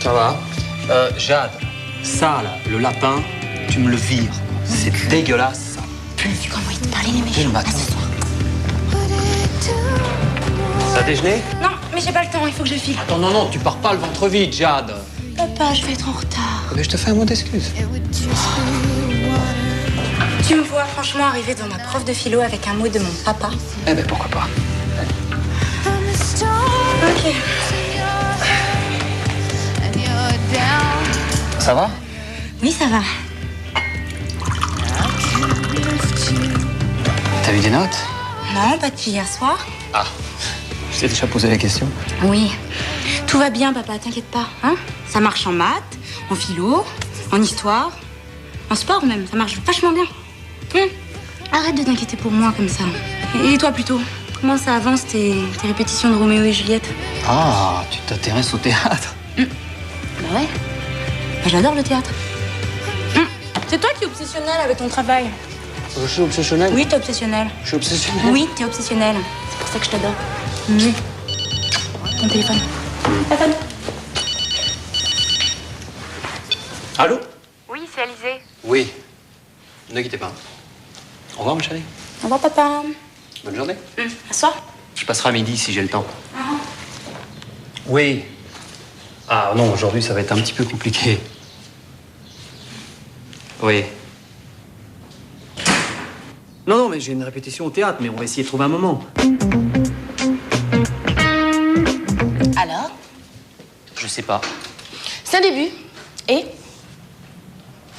Ça va. Jade, ça, là, le lapin, tu me le vires. C'est dégueulasse, ça pue. Comment il te parlait, les méchants? Dès le matin. Ça a déjeuné? Non, mais j'ai pas le temps, il faut que je file. Attends, non, tu pars pas le ventre vide, Jade. Papa, je vais être en retard. Mais je te fais un mot d'excuse. Tu me vois franchement arriver devant ma prof de philo avec un mot de mon papa? Eh ben, pourquoi pas. Ok. Ça va? Oui, ça va. T'as eu des notes? Non, pas depuis hier soir. Ah, je t'ai déjà posé la question. Oui. Tout va bien, papa, t'inquiète pas. Hein? Ça marche en maths, en philo, en histoire, en sport même. Ça marche vachement bien. Arrête de t'inquiéter pour moi comme ça. Et toi plutôt? Comment ça avance tes répétitions de Roméo et Juliette? Ah, tu t'intéresses au théâtre? Bah ouais. Bah, j'adore le théâtre. C'est toi qui es obsessionnel avec ton travail. Je suis obsessionnel? Oui, t'es obsessionnel. Je suis obsessionnel? Oui, t'es obsessionnel. C'est pour ça que je t'adore. Ton téléphone. Téléphone. Allô? Oui, c'est Alizé. Oui. Ne quittez pas. Au revoir, ma chérie. Au revoir, papa. Bonne journée. À soir. Je passerai à midi si j'ai le temps. Oui. Ah non, aujourd'hui, ça va être un petit peu compliqué. Oui. Non, mais j'ai une répétition au théâtre, mais on va essayer de trouver un moment. Alors? Je sais pas. C'est un début. Et?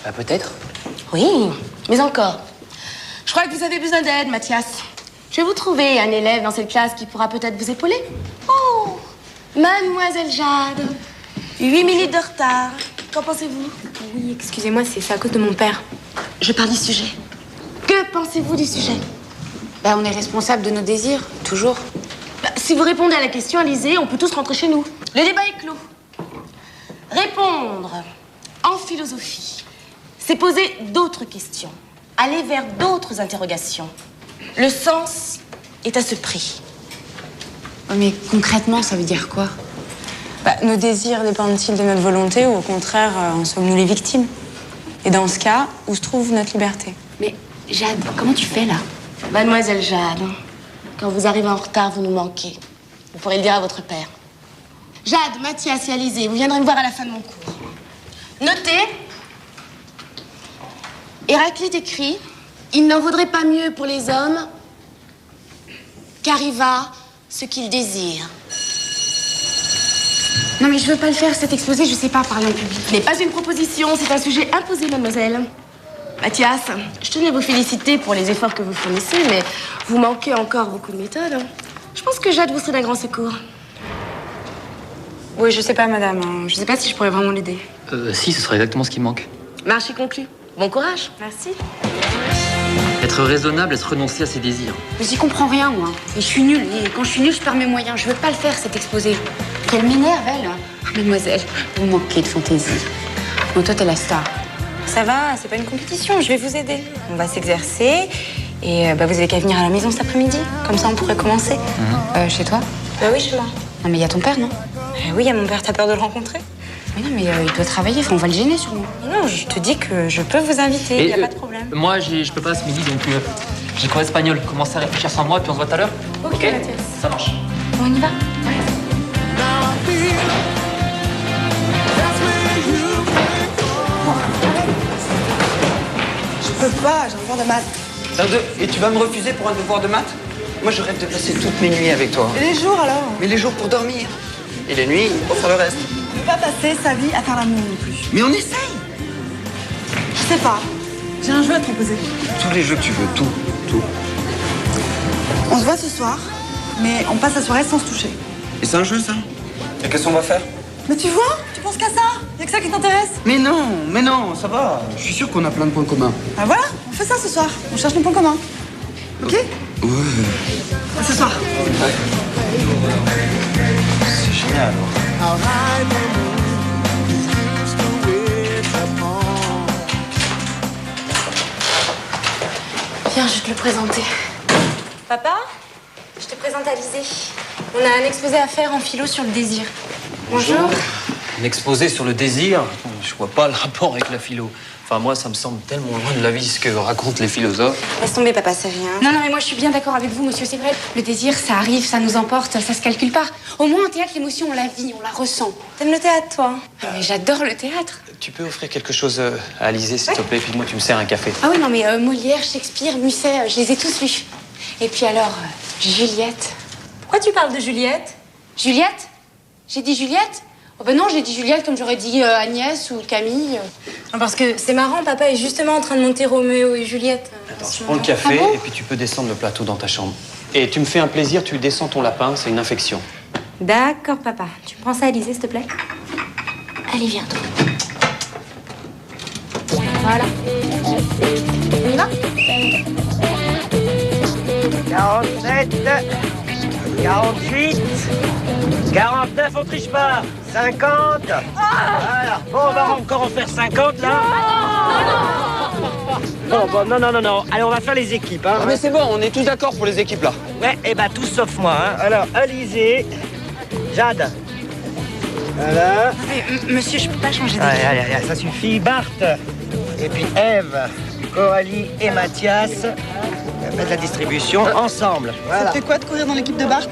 Bah, peut-être. Oui, mais encore. Je crois que vous avez besoin d'aide, Mathias. Je vais vous trouver un élève dans cette classe qui pourra peut-être vous épauler. Oh, Mademoiselle Jade. 8 minutes de retard. Qu'en pensez-vous? Oui, excusez-moi, c'est à cause de mon père. Je parle du sujet. Que pensez-vous du sujet? Bah, on est responsable de nos désirs, toujours. Bah, si vous répondez à la question, Alizé, on peut tous rentrer chez nous. Le débat est clos. Répondre en philosophie, c'est poser d'autres questions, aller vers d'autres interrogations. Le sens est à ce prix. Mais concrètement, ça veut dire quoi? Bah, nos désirs dépendent-ils de notre volonté ou au contraire, en sommes-nous les victimes? Et dans ce cas, où se trouve notre liberté? Mais Jade, comment tu fais là? Mademoiselle Jade, quand vous arrivez en retard, vous nous manquez. Vous pourrez le dire à votre père. Jade, Mathias et Alizé, vous viendrez me voir à la fin de mon cours. Notez. Héraclite écrit: il n'en vaudrait pas mieux pour les hommes qu'arriva ce qu'ils désirent. Non, mais je veux pas le faire, cet exposé, je sais pas parler en public. Ce n'est pas une proposition, c'est un sujet imposé, mademoiselle. Mathias, je tenais à vous féliciter pour les efforts que vous fournissez, mais vous manquez encore beaucoup de méthode. Je pense que Jade vous serait d'un grand secours. Oui, je sais pas, madame. Je sais pas si je pourrais vraiment l'aider. Si, ce serait exactement ce qui manque. Marché conclu. Bon courage. Merci. Être raisonnable et se renoncer à ses désirs. Mais j'y comprends rien, moi. Et je suis nulle. Et quand je suis nulle, je perds mes moyens. Je veux pas le faire, cet exposé. Qu'elle m'énerve, elle. Ah, mademoiselle, vous manquez de fantaisie. Bon, toi, t'es la star. Ça va, c'est pas une compétition. Je vais vous aider. On va s'exercer. Et bah, vous avez qu'à venir à la maison cet après-midi. Comme ça, on pourrait commencer. Chez toi? Bah oui, chez moi. Non, mais il y a ton père, non? Oui, il y a mon père. T'as peur de le rencontrer? Mais non, mais il doit travailler. Enfin, on va le gêner, sûrement. Mais non, je te dis que je peux vous inviter. Il y a pas de problème. Moi, je peux pas ce midi, donc j'ai cours espagnol. Commencez à réfléchir sans moi, puis on se voit tout à l'heure. Ok, Mathias. Ça marche. Bon, on y va? Je peux pas, j'ai un devoir de maths. Et tu vas me refuser pour un devoir de maths? Moi, je rêve de passer toutes mes nuits avec toi. Et les jours alors? Mais les jours pour dormir. Et les nuits pour faire le reste. Je peux pas passer sa vie à faire l'amour non plus. Mais on essaye. Je sais pas. J'ai un jeu à te proposer. Tous les jeux que tu veux, tout. On se voit ce soir, mais on passe la soirée sans se toucher. Et c'est un jeu, ça? Et qu'est-ce qu'on va faire? Mais tu vois, tu penses qu'à ça? Y'a que ça qui t'intéresse? Mais non, ça va. Je suis sûr qu'on a plein de points communs. Bah voilà, on fait ça ce soir. On cherche nos points communs. Ok? Ouais. À ce soir. C'est génial. Viens, je vais te le présenter. Papa, je te présente Alizé. On a un exposé à faire en philo sur le désir. Bonjour. Un exposé sur le désir, je vois pas le rapport avec la philo. Enfin, moi, ça me semble tellement loin de la vie ce que racontent les philosophes. Laisse tomber, papa, c'est rien. Non, mais moi je suis bien d'accord avec vous, monsieur, c'est vrai. Le désir, ça arrive, ça nous emporte, ça se calcule pas. Au moins en théâtre, l'émotion, on la vit, on la ressent. T'aimes le théâtre, toi? Mais j'adore le théâtre. Tu peux offrir quelque chose à Alizée, s'il te plaît, puis moi, tu me sers un café. Ah oui, non, mais Molière, Shakespeare, Musset, je les ai tous lus. Et puis alors, Juliette. Pourquoi tu parles de Juliette? Juliette? J'ai dit Juliette? Oh ben non, j'ai dit Juliette comme j'aurais dit Agnès ou Camille. Parce que c'est marrant, papa est justement en train de monter Roméo et Juliette. Attends, je prends le café Ah bon et puis tu peux descendre le plateau dans ta chambre. Et tu me fais un plaisir, tu descends ton lapin, c'est une infection. D'accord, papa. Tu prends ça à Alizée, s'il te plaît? Allez, viens, toi. Voilà. On y va? 47, 48, 49, on triche pas. 50. Voilà. Bon, on va encore en faire 50, là. Bon, non. Allez, on va faire les équipes, hein. Ah, mais c'est bon, on est tous d'accord pour les équipes là. Ouais, et bah tous sauf moi, hein. Alors, Alizée, Jade. Voilà. Monsieur, je peux pas changer d'équipe. Allez, ça suffit. Bart. Et puis Ève, Coralie et Mathias. Faites la distribution ensemble. Voilà. Ça te fait quoi de courir dans l'équipe de Bart?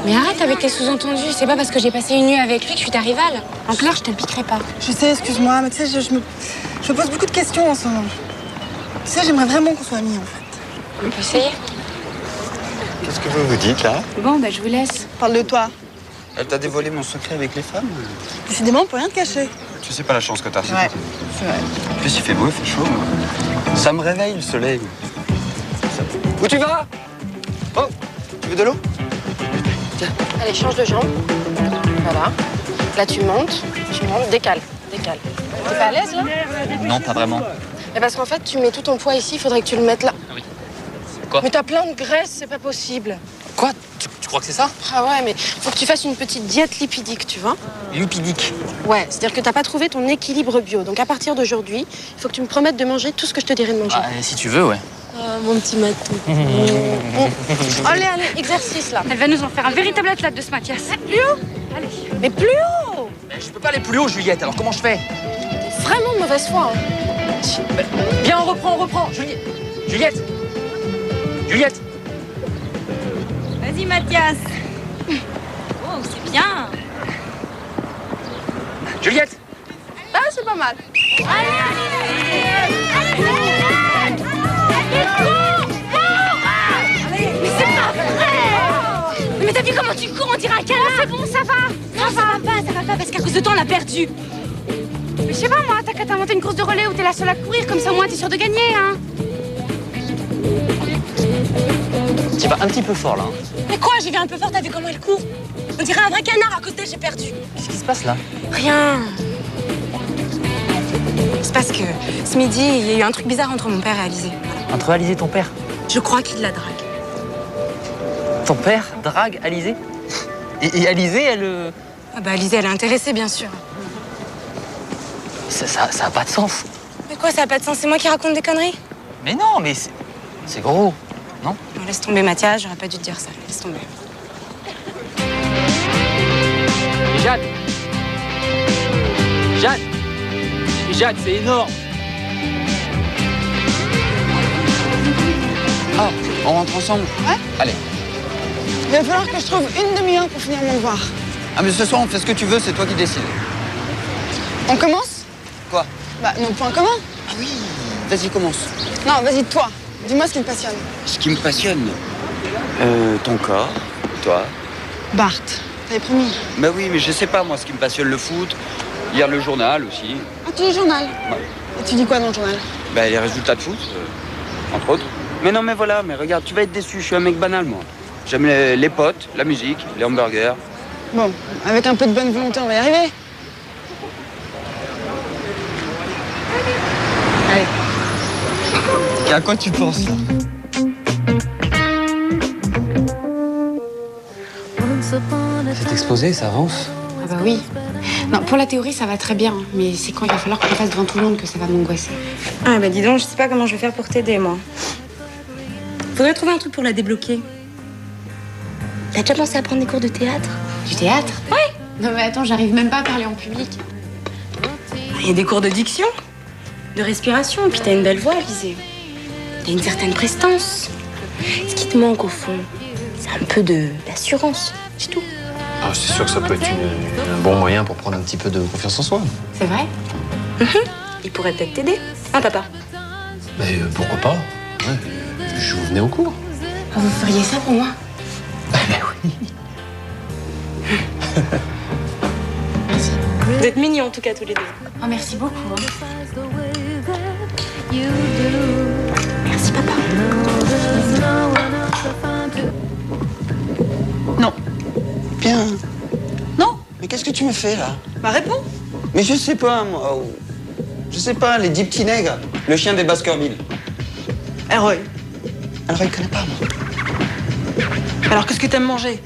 Mais arrête avec tes sous-entendus. C'est pas parce que j'ai passé une nuit avec lui que je suis ta rivale. En clair, je te le piquerai pas. Je sais, excuse-moi, mais tu sais, je me pose beaucoup de questions en ce moment. Tu sais, j'aimerais vraiment qu'on soit amis, en fait. On peut essayer. Qu'est-ce que vous vous dites là? Bon, bah je vous laisse. Parle de toi. Elle t'a dévoilé mon secret avec les femmes? Décidément, on peut rien te cacher. Tu sais pas la chance que t'as. Ouais, c'est vrai. En plus, il fait beau, il fait chaud. Ça me réveille le soleil. Où tu vas? Oh, tu veux de l'eau? Allez, change de jambe. Voilà. Là, tu montes, décale. T'es pas à l'aise, là? Non, pas vraiment. Mais parce qu'en fait, tu mets tout ton poids ici, il faudrait que tu le mettes là. Oui. Quoi? Mais t'as plein de graisse, c'est pas possible. Quoi? Tu crois que c'est ça? Ah ouais, mais faut que tu fasses une petite diète lipidique, tu vois? Lipidique. Ouais, c'est-à-dire que t'as pas trouvé ton équilibre bio. Donc à partir d'aujourd'hui, il faut que tu me promettes de manger tout ce que je te dirai de manger. Ah, si tu veux, ouais. Ah, mon petit matou. Allez, exercice là. Elle va nous en faire un véritable athlète de ce Mathias. Plus haut? Allez. Mais plus haut! Mais je peux pas aller plus haut, Juliette, alors comment je fais? T'es vraiment de mauvaise foi, hein. Viens, on reprend. Juliette. Vas-y, Mathias. Oh, c'est bien. Juliette. Ah, c'est pas mal. Mais c'est pas vrai! Mais t'as vu comment tu cours? On dirait un canard! C'est bon, ça va! Non, ça va pas, parce qu'à cause de toi, on l'a perdu. Mais je sais pas, moi, t'as qu'à t'inventer une course de relais où t'es la seule à courir, comme ça au moins t'es sûr de gagner, hein! Tu vas un petit peu fort, là. Mais quoi, j'y vais un peu fort, t'as vu comment elle court? On dirait un vrai canard, à cause d'elle, j'ai perdu. Qu'est-ce qui se passe, là? Rien. C'est parce que ce midi, il y a eu un truc bizarre entre mon père et Alizée. Entre Alizée et ton père? Je crois qu'il la drague. Ton père drague Alizée? Et Alizée, elle... Ah bah Alizée, elle est intéressée, bien sûr. Ça a pas de sens. Mais quoi, ça a pas de sens? C'est moi qui raconte des conneries? Mais non, mais c'est gros, non? Non, laisse tomber, Mathias, j'aurais pas dû te dire ça. Laisse tomber. Jade, c'est énorme. Ah, on rentre ensemble? Ouais. Allez. Il va falloir que je trouve une demi-heure pour finir mon devoir. Ah, mais ce soir, on fait ce que tu veux, c'est toi qui décides. On commence? Quoi? Bah, nos points communs. Ah oui, vas-y, commence. Non, vas-y, toi. Dis-moi ce qui te passionne. Ce qui me passionne, ton corps, toi. Bart, t'avais promis. Bah oui, mais je sais pas, moi, ce qui me passionne, le foot, lire le journal aussi. Ah, tu lis le journal? Ouais. Et tu dis quoi dans le journal? Bah, les résultats de foot, entre autres. Mais non, mais voilà, mais regarde, tu vas être déçu, je suis un mec banal, moi. J'aime les potes, la musique, les hamburgers. Bon, avec un peu de bonne volonté, on va y arriver. Allez. Et à quoi tu penses, là? Cet exposé, ça avance? Ah bah oui. Non, pour la théorie, ça va très bien, mais c'est quand il va falloir qu'on le fasse devant tout le monde que ça va m'angoisser. Ah bah dis donc, je sais pas comment je vais faire pour t'aider, moi. Faudrait trouver un truc pour la débloquer. T'as déjà pensé à prendre des cours de théâtre? Du théâtre? Ouais. Non mais attends, j'arrive même pas à parler en public. Il y a des cours de diction, de respiration, puis t'as une belle voix, Alizé. T'as une certaine prestance. Ce qui te manque au fond, c'est un peu d'assurance, c'est tout. Ah, c'est sûr que ça peut être un bon moyen pour prendre un petit peu de confiance en soi. C'est vrai? Il pourrait peut-être t'aider, hein, papa? Mais pourquoi pas? Ouais, je vous venais au cours. Oh, vous feriez ça pour moi? Mais oui. Vous êtes mignons en tout cas tous les deux. Oh, merci beaucoup. Merci papa. Non. Bien. Non. Mais qu'est-ce que tu me fais là? Bah réponds. Mais je sais pas, moi. Je sais pas, les 10 petits nègres. Le chien des Baskerville. Roy. Alors il connaît pas, moi. Alors qu'est-ce que t'aimes manger?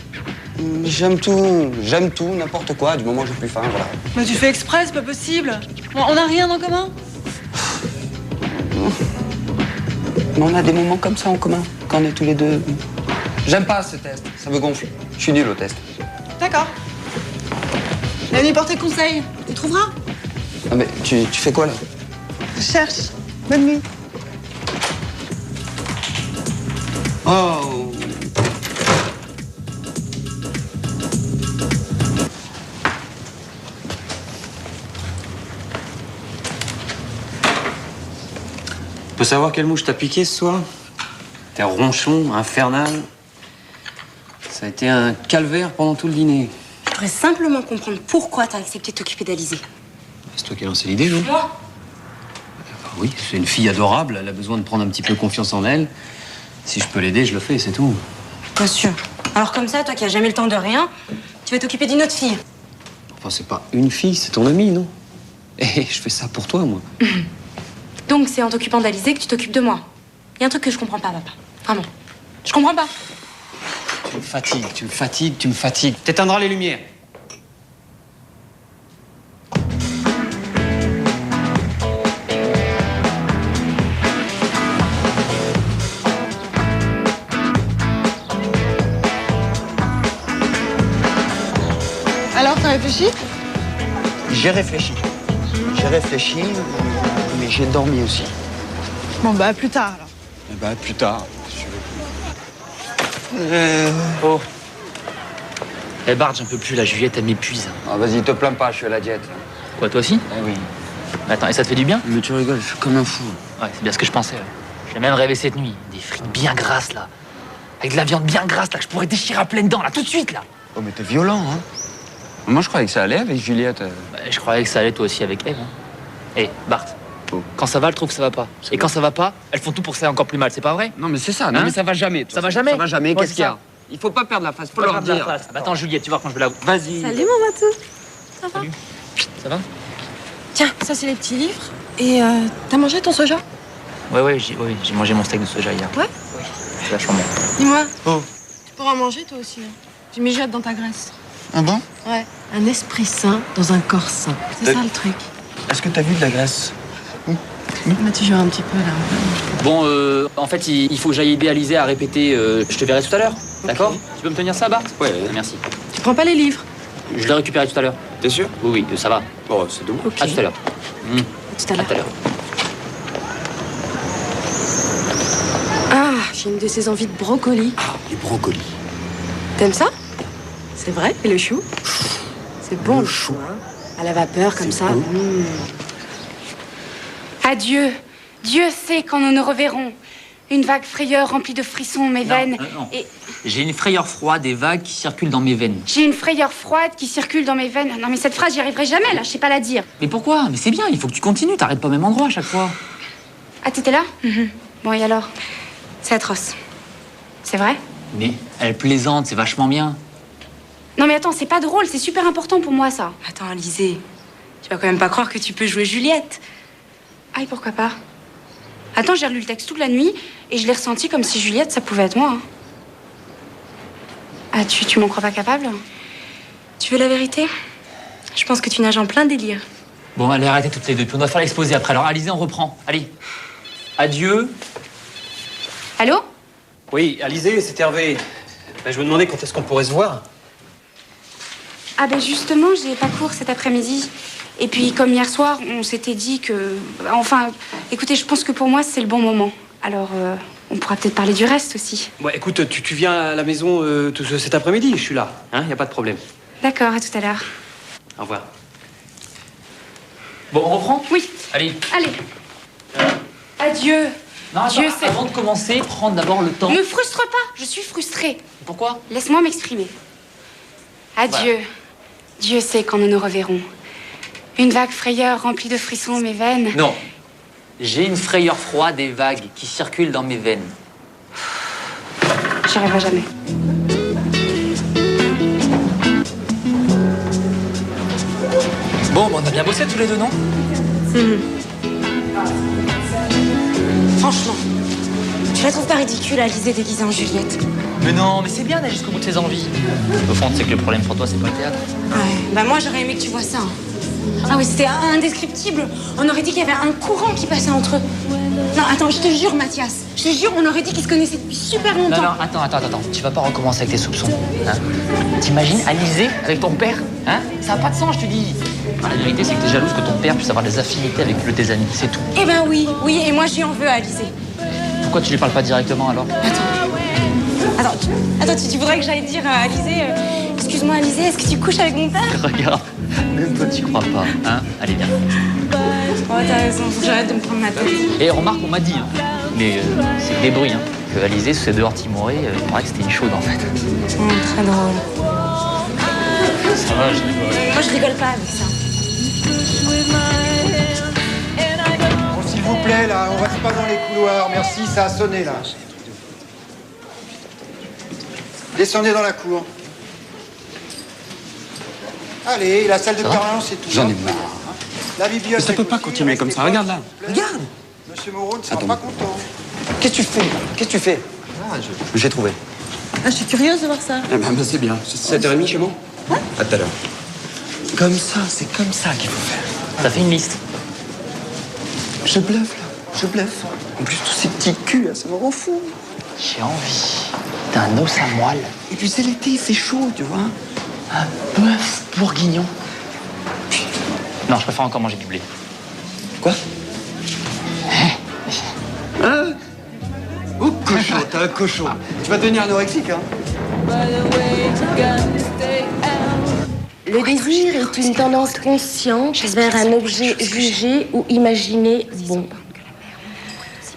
J'aime tout, n'importe quoi, du moment où j'ai plus faim, voilà. Mais tu fais exprès, c'est pas possible. On a rien en commun? Mais on a des moments comme ça en commun, quand on est tous les deux. J'aime pas ce test, ça me gonfle. Je suis nul au test. D'accord. La nuit portée conseil, tu trouveras? Ah mais tu fais quoi là? Je cherche. Bonne nuit. Oh. Tu peux savoir quelle mouche t'a piqué ce soir? T'es ronchon, infernal. Ça a été un calvaire pendant tout le dîner. Je voudrais simplement comprendre pourquoi t'as accepté de t'occuper d'Alizé. C'est toi qui as lancé l'idée, non? Moi? Oui, c'est une fille adorable, elle a besoin de prendre un petit peu confiance en elle. Si je peux l'aider, je le fais, c'est tout. Bien sûr. Alors comme ça, toi qui as jamais le temps de rien, tu vas t'occuper d'une autre fille. Enfin, c'est pas une fille, c'est ton amie, non? Et je fais ça pour toi, moi. Donc c'est en t'occupant d'Alizé que tu t'occupes de moi. Il y a un truc que je comprends pas, papa. Vraiment. Je comprends pas. Tu me fatigues, tu me fatigues, tu me fatigues. T'éteindras les lumières. Alors, t'as réfléchi? J'ai réfléchi, mais j'ai dormi aussi. Bon, bah, plus tard, alors. Eh ben, plus tard. Oh. Eh Bart, j'en peux plus, la Juliette, elle m'épuise. Ah, vas-y, te plains pas, je suis à la diète. Quoi, toi aussi? Eh oui. Attends, et ça te fait du bien? Mais tu rigoles, je suis comme un fou. Ouais, c'est bien ce que je pensais, ouais. J'ai même rêvé cette nuit. Des frites bien grasses, là. Avec de la viande bien grasse, là, que je pourrais déchirer à pleines dents, là, tout de suite, là. Oh, mais t'es violent, hein. Moi, je croyais que ça allait avec Juliette. Bah, je croyais que ça allait toi aussi avec Eve. Hein. Hé, Bart, Oh. quand ça va, elle trouve que ça va pas. Et quand ça va pas, elles font tout pour que ça aille encore plus mal, c'est pas vrai? Non, mais c'est ça, non, mais ça va jamais. Ça va jamais? Ça va jamais, Ouais, qu'est-ce c'est qu'il y a? ça. Il faut pas perdre la face, faut Pas leur grave de la dire. face. Bah, attends, Juliette, tu vois quand je vais la... Vas-y. Salut mon Matou. Ça va? Salut. Ça va? Tiens, ça c'est les petits livres. Et t'as mangé ton soja? Ouais, j'ai mangé mon steak de soja hier. Ouais? Oui. C'est vachement bon. Dis-moi, Oh. tu pourras en manger toi aussi. Hein. Tu mijotes dans ta graisse. Ah bon? Ouais. Un esprit sain dans un corps sain. C'est ça le truc. Est-ce que t'as vu de la graisse? Bah, tu joues un petit peu là. Bon, en fait, il faut que j'aille aider Alizé à répéter. Je te verrai tout à l'heure. D'accord? Tu peux me tenir ça, Bart? Ouais. Merci. Tu prends pas les livres? Je l'ai récupéré tout à l'heure. T'es sûr? Oui, ça va. Bon, c'est doux. Ok. À tout à l'heure. Tout à À l'heure. tout à l'heure. Ah, j'ai une de ces envies de brocoli. Ah, les brocolis. T'aimes ça? C'est vrai? Et le chou? C'est bon le chou, hein? À la vapeur comme ça. Adieu. Dieu sait quand nous nous reverrons. Une vague frayeur remplie de frissons mes veines. Non. Et J'ai une frayeur froide et vague qui circule dans mes veines. j'ai une frayeur froide qui circule dans mes veines. Non mais cette phrase, j'y arriverai jamais là, je sais pas la dire. Mais pourquoi? Mais c'est bien, il faut que tu continues, t'arrêtes pas au même endroit à chaque fois. Ah, t'étais là? Bon, et alors? C'est atroce. C'est vrai? Mais elle plaisante, c'est vachement bien. Non mais attends, c'est pas drôle, c'est super important pour moi ça. Attends, Alizé, tu vas quand même pas croire que tu peux jouer Juliette. Aïe, pourquoi pas? Attends, j'ai relu le texte toute la nuit et je l'ai ressenti comme si Juliette, ça pouvait être moi. Hein. Ah, tu m'en crois pas capable? Tu veux la vérité? Je pense que tu nages en plein délire. Bon, allez, arrêtez toutes les deux, puis on doit faire l'exposé après. Alors, Alizé, on reprend. Allez. Adieu. Allô? Oui, Alizé, c'est Hervé. Ben, je me demandais quand est-ce qu'on pourrait se voir. Ah ben justement, j'ai pas cours cet après-midi. Et puis comme hier soir, on s'était dit que... Enfin, écoutez, je pense que pour moi, c'est le bon moment. Alors, on pourra peut-être parler du reste aussi. Ouais, écoute, tu viens à la maison cet après-midi, je suis là. Hein, y a pas de problème. D'accord, à tout à l'heure. Au revoir. Bon, on reprend? Oui. Allez. Allez. Adieu. Non, Dieu attends, sait. avant de commencer, prends d'abord le temps. Me frustre pas, je suis frustrée. Pourquoi? Laisse-moi m'exprimer. Adieu. Voilà. Dieu sait quand nous nous reverrons. Une vague frayeur remplie de frissons mes veines. Non. J'ai une frayeur froide et vague qui circule dans mes veines. J'y arriverai jamais. Bon, on a bien bossé tous les deux, non? Franchement, tu la trouves pas ridicule, Alizée déguisée en Juliette? Mais non, mais c'est bien d'aller jusqu'au bout de ses envies. Au fond, tu sais que le problème pour toi, c'est pas le théâtre. Ouais, bah moi j'aurais aimé que tu vois ça. Ah oui, c'était indescriptible. On aurait dit qu'il y avait un courant qui passait entre eux. Non, attends, je te jure, Mathias. Je te jure, on aurait dit qu'ils se connaissaient depuis super longtemps. Non, attends. Tu vas pas recommencer avec tes soupçons. Hein? T'imagines Alizée avec ton père? Hein? Ça a pas de sens, je te dis. La vérité, c'est que t'es jalouse que ton père puisse avoir des affinités avec le de tes amis, c'est tout. Eh ben oui, et moi j'y en veux à Alizée. Pourquoi tu lui parles pas directement alors? Attends, tu voudrais que j'aille dire à Alizée, excuse-moi Alizée, est-ce que tu couches avec mon père? Regarde, même toi tu crois pas, hein? Allez, viens. Oh, t'as raison, faut que j'arrête de me prendre ma tête. Et remarque, on m'a dit, hein, mais c'est des bruits, hein, que Alizée, sous ses dehors timorés, il paraît que c'était une chaude en fait. Très drôle. Ça va, je rigole. Moi je rigole pas avec ça. Bon, s'il vous plaît, là, on reste pas dans les couloirs. Merci, ça a sonné, là. Descendez dans la cour. Allez, la salle de permanence, c'est tout. J'en ai marre. La bibliothèque. Mais ça peut pas aussi, continuer comme ça, regarde là. Regarde! Monsieur Moreau ne sera pas content. Qu'est-ce que tu fais? Qu'est-ce que tu fais? J'ai trouvé. Ah, je suis curieuse de voir ça. Eh ben, c'est bien. C'est 7h30 chez moi? À tout à l'heure. Comme ça, c'est comme ça qu'il faut faire. Ça fait une liste. Je bluffe, là. Je bluffe. En plus, tous ces petits culs, là, ça me rend fou. J'ai envie d'un os à moelle. Et puis, c'est l'été, il fait chaud, tu vois. Un bœuf bourguignon. Non, je préfère encore manger du blé. Quoi? Hein? Oh, cochon, t'es un cochon. Tu vas devenir anorexique, hein? Le désir est une tendance consciente vers un objet jugé ou imaginé bon.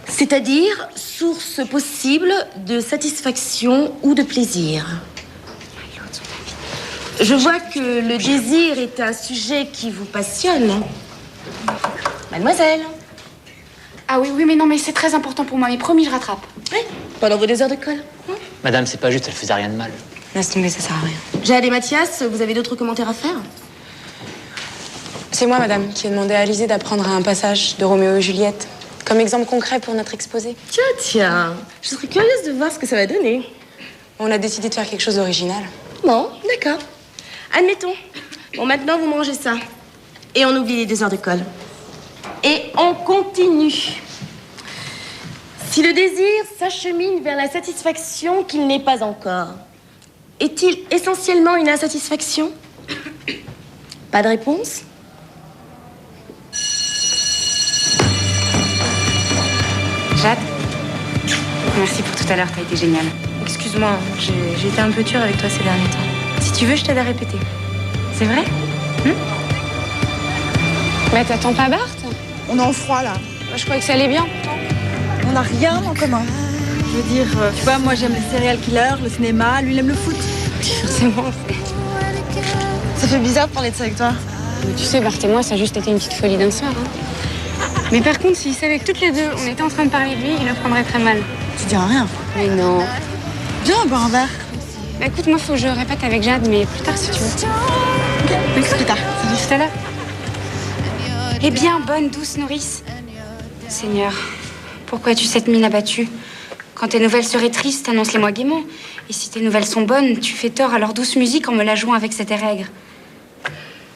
C'est-à-dire source possible de satisfaction ou de plaisir. Je vois que le désir est un sujet qui vous passionne. Mademoiselle. Ah oui, mais non, mais c'est très important pour moi. Mais promis, je rattrape. Oui, pendant vos 2 heures de colle. Madame, c'est pas juste, elle faisait rien de mal. Laisse tomber, ça sert à rien. Jade et Mathias, vous avez d'autres commentaires à faire? C'est moi, madame, qui ai demandé à Alizée d'apprendre un passage de Roméo et Juliette comme exemple concret pour notre exposé. Tiens, je serais curieuse de voir ce que ça va donner. On a décidé de faire quelque chose d'original. Bon, d'accord. Admettons. Bon, maintenant, vous mangez ça. Et on oublie les 2 heures de colle. Et on continue. Si le désir s'achemine vers la satisfaction qu'il n'est pas encore, est-il essentiellement une insatisfaction? Pas de réponse? Jade, merci pour tout à l'heure, t'as été géniale. Excuse-moi, j'ai été un peu dure avec toi ces derniers temps. Si tu veux, je t'aide à répéter. C'est vrai? Mais t'attends pas Bart? On est en froid, là. Moi, je croyais que ça allait bien. On n'a rien en commun. Je veux dire, tu vois, moi j'aime les serial killers, le cinéma, lui il aime le foot. Forcément. Ça fait bizarre de parler de ça avec toi. Mais tu sais, Bart et moi, ça a juste été une petite folie d'un soir. Hein. Mais par contre, s'il savait que toutes les deux, on était en train de parler de lui, il le prendrait très mal. Tu dis rien. Mais non. Viens, boire un verre. Bah écoute, moi, faut que je répète avec Jade, mais plus tard si tu veux. Ok, plus tard. Salut, tout à l'heure. Eh bien, bonne, douce nourrice. Seigneur, pourquoi as-tu cette mine abattue? Quand tes nouvelles seraient tristes, annonce-les-moi gaiement. Et si tes nouvelles sont bonnes, tu fais tort à leur douce musique en me la jouant avec cette aigre.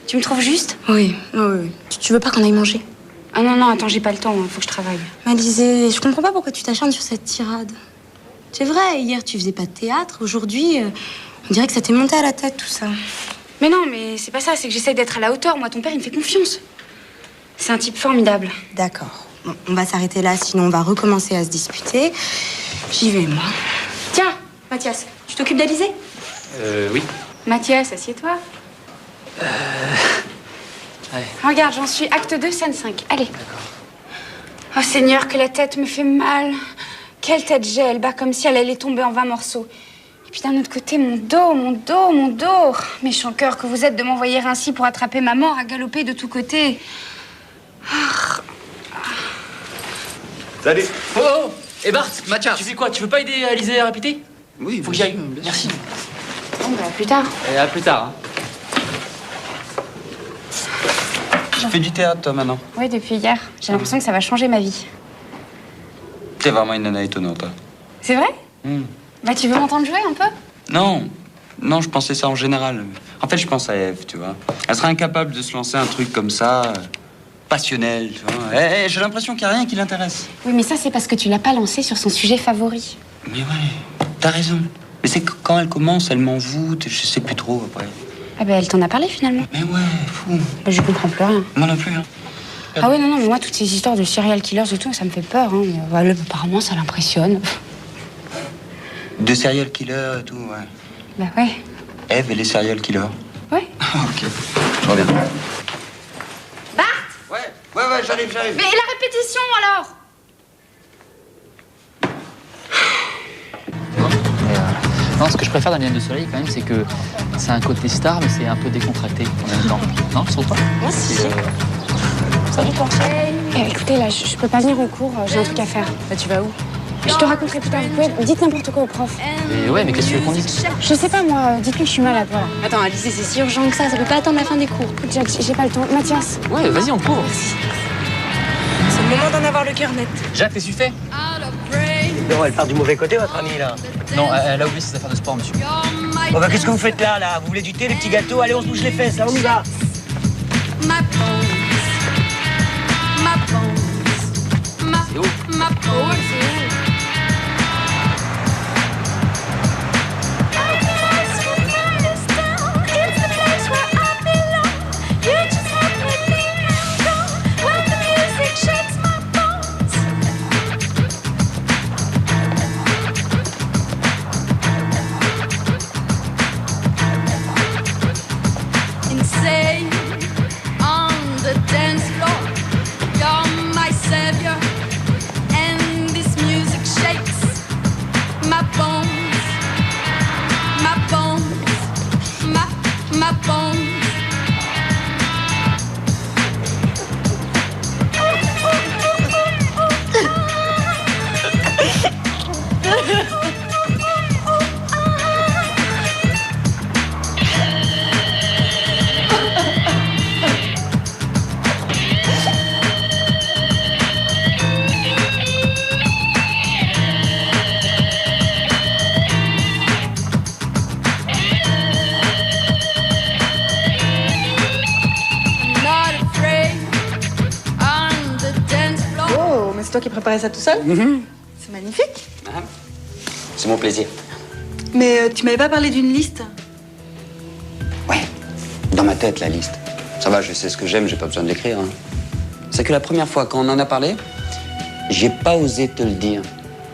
Tu me trouves juste? Oui. Tu veux pas qu'on aille manger? Ah non, attends, j'ai pas le temps, faut que je travaille. Alizée, je comprends pas pourquoi tu t'acharnes sur cette tirade. C'est vrai, hier tu faisais pas de théâtre, aujourd'hui, on dirait que ça t'est monté à la tête tout ça. Mais non, mais c'est pas ça, c'est que j'essaye d'être à la hauteur. Moi, ton père, il me fait confiance. C'est un type formidable. D'accord. On va s'arrêter là, sinon on va recommencer à se disputer. J'y vais, moi. Tiens, Mathias, tu t'occupes d'Alizée? Oui. Mathias, assieds-toi. Allez. Regarde, j'en suis acte 2, scène 5. Allez. D'accord. Oh Seigneur, que la tête me fait mal. Quelle tête j'ai, elle bat comme si elle allait tomber en 20 morceaux. Et puis d'un autre côté, mon dos, mon dos, mon dos. Méchant cœur que vous êtes de m'envoyer ainsi pour attraper ma mort à galoper de tous côtés. Salut. Oh, oh. Et Bart, Mathias, tu fais quoi? Tu veux pas aider Alizée à répéter? Oui, faut que j'y aille. Merci. Bon, bah, à plus tard. Et à plus tard. Hein. Tu fais du théâtre, toi, maintenant? Oui, depuis hier. J'ai l'impression que ça va changer ma vie. T'es vraiment une nana étonnante, toi. C'est vrai? Bah, tu veux m'entendre jouer un peu? Non, non, je pensais ça en général. En fait, je pense à Ève, tu vois. Elle serait incapable de se lancer un truc comme ça, passionnel, tu vois. J'ai l'impression qu'il n'y a rien qui l'intéresse. Oui, mais ça, c'est parce que tu l'as pas lancé sur son sujet favori. Mais ouais, t'as raison. Mais c'est que quand elle commence, elle m'envoûte, je sais plus trop après. Ah bah, elle t'en a parlé, finalement. Mais ouais, fou. Bah, je comprends plus rien. Moi non plus, hein. Ah oui, non, mais moi, toutes ces histoires de serial killers et tout, ça me fait peur, hein. Mais, voilà, apparemment, ça l'impressionne. De serial killer et tout, ouais. Bah ouais. Ève et les serial killers. Ouais. Ok, je reviens. Bart! Ouais, j'arrive. Mais la répétition, alors? Non, ce que je préfère dans Liane de Soleil, quand même, c'est que c'est un côté star, mais c'est un peu décontracté en même temps. Non, tu trouves pas? Moi, si. Salut, écoutez, là, je peux pas venir au cours, j'ai un truc à faire. Bah, tu vas où? Je te raconterai plus tard, vous pouvez... Dites n'importe quoi au prof. Et ouais, mais qu'est-ce que tu veux qu'on dise? Je sais pas, moi, dites-lui que je suis malade, voilà. Attends, Alizée, c'est si urgent que ça peut pas attendre la fin des cours. Écoute, Jack, j'ai pas le temps. Mathias. Ouais, vas-y, on court. C'est le moment d'en avoir le cœur net. Jacques, t'es fait? Non, elle part du mauvais côté, votre amie, là. Non, elle a oublié ses affaires de sport, monsieur. Bon, bah, qu'est-ce que vous faites là, là? Vous voulez du thé, des petits gâteaux? Allez, on se bouge les fesses, là, on y va. C'est où? Insane on the dance floor. You're my savior, and this music shakes my bones, my bones, my bones. Oh, mais c'est toi qui préparais ça tout seul? C'est magnifique. C'est mon plaisir. Mais tu m'avais pas parlé d'une liste? Ouais, dans ma tête, la liste. Ça va, je sais ce que j'aime, j'ai pas besoin de l'écrire. Hein. C'est que la première fois, quand on en a parlé, j'ai pas osé te le dire.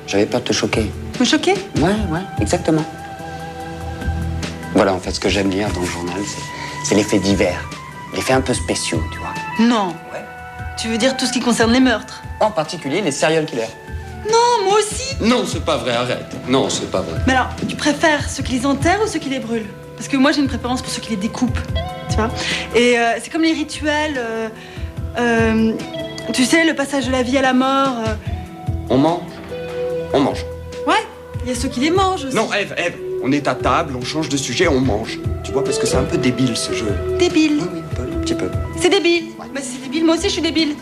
J'avais peur de te choquer. Me choquer? Ouais, exactement. Voilà, en fait, ce que j'aime lire dans le journal, c'est les faits divers. Les faits un peu spéciaux, tu vois. Non. Ouais. Tu veux dire tout ce qui concerne les meurtres? En particulier, les serial killers. Non, moi aussi. Non, c'est pas vrai, arrête. Non, c'est pas vrai. Mais alors, tu préfères ceux qui les enterrent ou ceux qui les brûlent? Parce que moi, j'ai une préférence pour ceux qui les découpent, tu vois. Et c'est comme les rituels, tu sais, le passage de la vie à la mort. On mange. On mange. Ouais, il y a ceux qui les mangent aussi. Non, Ève, on est à table, on change de sujet, on mange. Tu vois, parce que c'est un peu débile, ce jeu. Débile? Oui, un petit peu. C'est débile. Bah, si c'est débile, moi aussi, je suis débile.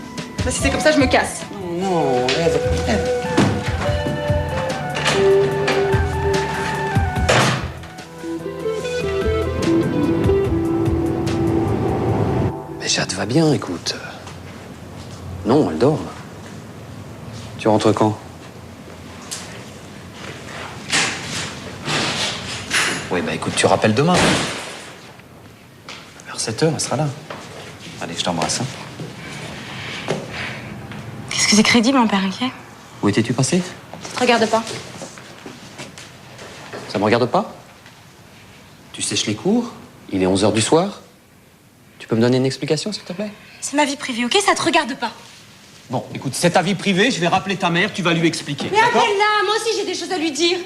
Bah, si c'est comme ça, je me casse. Non, Ève. Mais Jade va bien, écoute. Non, elle dort. Tu rentres quand? Oui, bah écoute, tu rappelles demain. 7h, elle sera là. Allez, je t'embrasse. Hein. Qu'est-ce que c'est crédible en père inquiet? Où étais-tu passé? Ça te regarde pas. Ça me regarde pas? Tu sèches les cours? Il est 11h du soir? Tu peux me donner une explication, s'il te plaît? C'est ma vie privée, ok? Ça te regarde pas. Bon, écoute, c'est ta vie privée, je vais rappeler ta mère, tu vas lui expliquer. Mais appelle-la, moi aussi j'ai des choses à lui dire.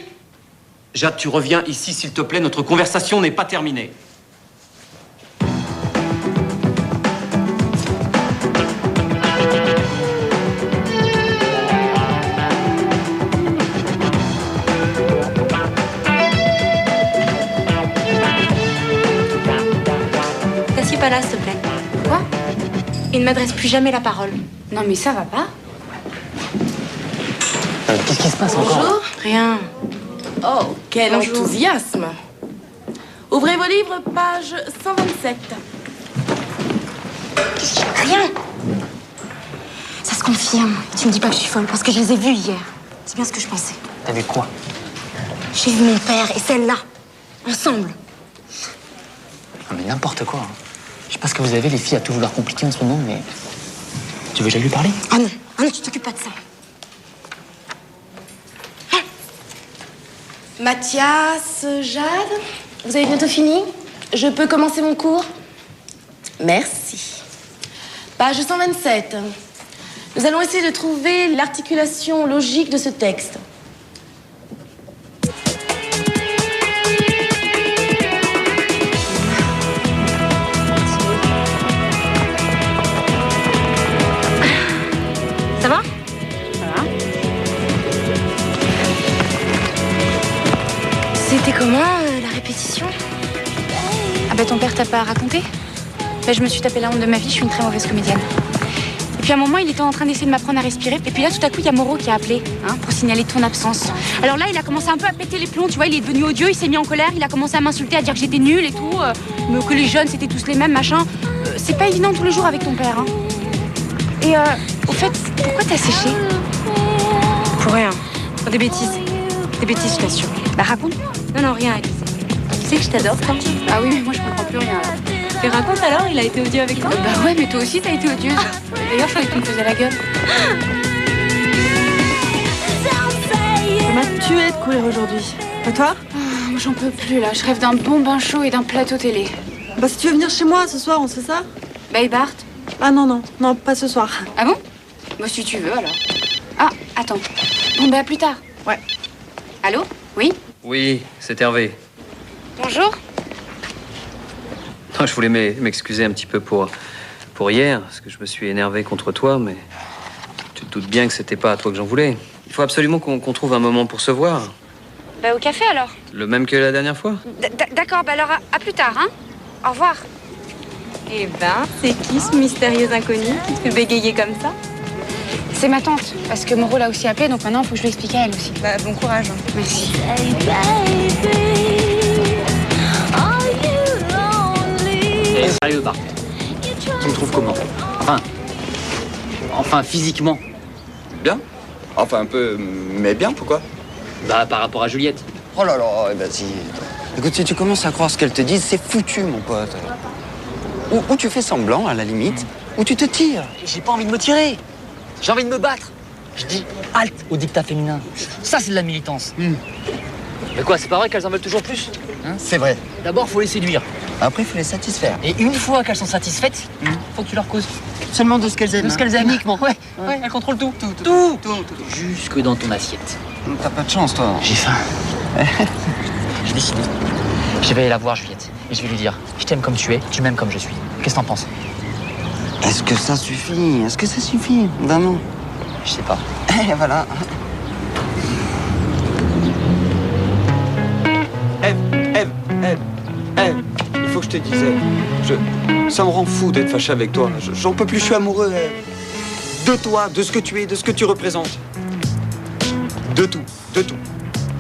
Jade, tu reviens ici, s'il te plaît, notre conversation n'est pas terminée. T'assieds pas là, s'il te plaît. Quoi? Il ne m'adresse plus jamais la parole. Non, mais ça va pas. Qu'est-ce qui se passe encore? Bonjour. Rien. Oh, quel Bonjour. enthousiasme. Ouvrez vos livres, page 127. Rien. Ça se confirme. Tu me dis pas que je suis folle parce que je les ai vus hier. C'est bien ce que je pensais. T'as vu quoi? J'ai vu mon père et celle-là. Ensemble. Non, mais n'importe quoi. Hein. Je sais pas ce que vous avez, les filles, à tout vouloir compliquer en ce moment, mais... Tu veux que j'aille lui parler? Ah non. Ah non, tu t'occupes pas de ça. Mathias, Jade, vous avez bientôt fini? Je peux commencer mon cours? Merci. Page 127. Nous allons essayer de trouver l'articulation logique de ce texte. Ça va? Ça va? C'était comment, la répétition? Ah bah ton père t'a pas raconté? Bah je me suis tapé la honte de ma vie, je suis une très mauvaise comédienne. Et puis à un moment, il était en train d'essayer de m'apprendre à respirer. Et puis là, tout à coup, il y a Moreau qui a appelé pour signaler ton absence. Alors là, il a commencé un peu à péter les plombs, tu vois, il est devenu odieux, il s'est mis en colère, il a commencé à m'insulter, à dire que j'étais nulle et tout, mais que les jeunes, c'était tous les mêmes, machin. C'est pas évident tous les jours avec ton père, hein. Et au fait, pourquoi t'as séché? Pour rien. Pour des bêtises. Des bêtises, je t'assure. Bah raconte. Non, non, rien, Alice. Tu sais que je t'adore, toi. Ah oui, mais moi je comprends plus rien. Mais raconte alors, il a été odieux avec toi? Bah ouais, mais toi aussi t'as été odieuse. D'ailleurs, je croyais que tu me faisais la gueule. Ça m'a tué de courir aujourd'hui. Et toi? Moi j'en peux plus là, je rêve d'un bon bain chaud et d'un plateau télé. Bah si tu veux venir chez moi ce soir, on se fait ça? Bah et Bart? Ah non, non, non, pas ce soir. Ah bon? Bah si tu veux alors. Ah, attends. Bon bah à plus tard. Ouais. Allô? Oui? Oui, c'est Hervé. Bonjour? Non, je voulais m'excuser un petit peu pour hier, parce que je me suis énervé contre toi, mais tu te doutes bien que c'était pas à toi que j'en voulais. Il faut absolument qu'on trouve un moment pour se voir. Bah au café alors. Le même que la dernière fois. D'accord, bah alors à plus tard, hein? Au revoir. Eh ben, c'est qui ce mystérieux inconnu qui te fait bégayer comme ça? C'est ma tante, parce que Moreau l'a aussi appelé, donc maintenant il faut que je lui explique à elle aussi. Bah bon courage. Merci. Sérieux, Bart. Tu me trouves comment? Enfin, physiquement. Bien. Enfin, un peu... Mais bien, pourquoi? Bah, par rapport à Juliette. Oh là là, eh ben si. Écoute, si tu commences à croire ce qu'elle te dit, c'est foutu, mon pote. Ou tu fais semblant, à la limite, ou tu te tires. J'ai pas envie de me tirer. J'ai envie de me battre. Je dis halte au dictat féminin. Ça, c'est de la militance. Mais quoi, c'est pas vrai qu'elles en veulent toujours plus? C'est vrai. D'abord, faut les séduire. Après, il faut les satisfaire. Et une fois qu'elles sont satisfaites, faut que tu leur causes. Seulement de ce qu'elles aiment. De ce qu'elles aiment uniquement. Ouais, elles contrôlent tout. Tout. Jusque dans ton assiette. T'as pas de chance, toi. J'ai faim. J'ai décidé. Je vais aller la voir, Juliette. Et je vais lui dire, je t'aime comme tu es, tu m'aimes comme je suis. Qu'est-ce que t'en penses? Est-ce que ça suffit? Est-ce que ça suffit? Vraiment? Je sais pas. Et voilà. Ève, il faut que je te dise, ça me rend fou d'être fâché avec toi. J'en peux plus, je suis amoureux, Ève. De toi, de ce que tu es, de ce que tu représentes. De tout.